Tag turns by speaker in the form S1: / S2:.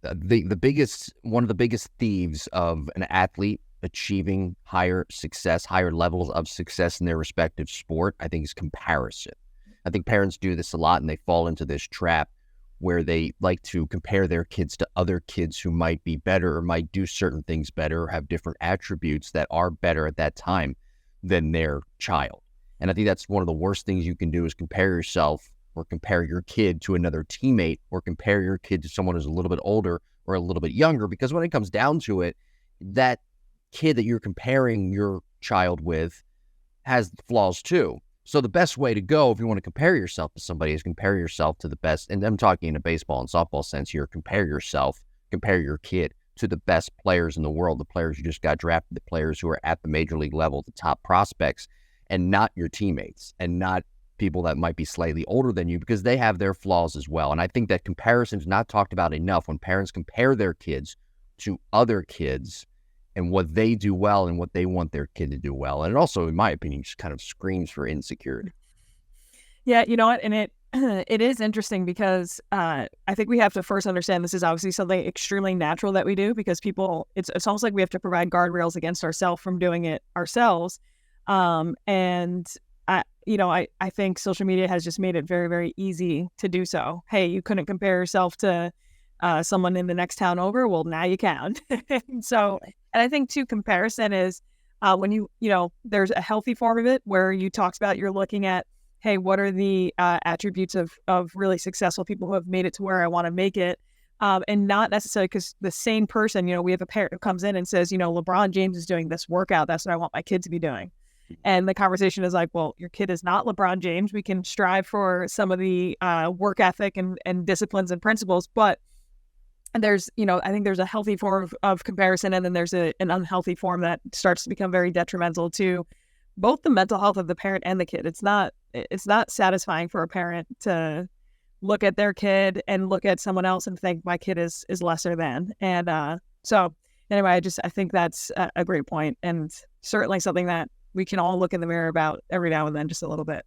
S1: one of the biggest thieves of an athlete achieving higher success, higher levels of success in their respective sport, I think is comparison. I think parents do this a lot and they fall into this trap where they like to compare their kids to other kids who might be better or might do certain things better or have different attributes that are better at that time than their child. And I think that's one of the worst things you can do is compare yourself or compare your kid to another teammate or compare your kid to someone who's a little bit older or a little bit younger, because when it comes down to it, that kid that you're comparing your child with has flaws too. So the best way to go if you want to compare yourself to somebody is compare yourself to the best. And I'm talking in a baseball and softball sense here. Compare your kid to the best players in the world, the players who just got drafted, the players who are at the major league level, the top prospects, and not your teammates and not people that might be slightly older than you, because they have their flaws as well. And I think that comparison is not talked about enough. When parents compare their kids to other kids and what they do well and what they want their kid to do well. And it also, in my opinion, just kind of screams for insecurity.
S2: Yeah, you know what? And it it is interesting because I think we have to first understand this is obviously something extremely natural that we do, because it's almost like we have to provide guardrails against ourselves from doing it ourselves. And I think social media has just made it very, very easy to do so. Hey, you couldn't compare yourself to someone in the next town over. Well, now you can. And I think too, comparison is when there's a healthy form of it where you talked about, you're looking at, hey, what are the attributes of really successful people who have made it to where I want to make it? And not necessarily because the same person, we have a parent who comes in and says, LeBron James is doing this workout. That's what I want my kid to be doing. And the conversation is like, well, your kid is not LeBron James. We can strive for some of the work ethic and disciplines and principles, but there's, I think there's a healthy form of comparison, and then there's an unhealthy form that starts to become very detrimental to both the mental health of the parent and the kid. It's not satisfying for a parent to look at their kid and look at someone else and think my kid is lesser than. And so anyway, I think that's a great point, and certainly something that we can all look in the mirror about every now and then, just a little bit.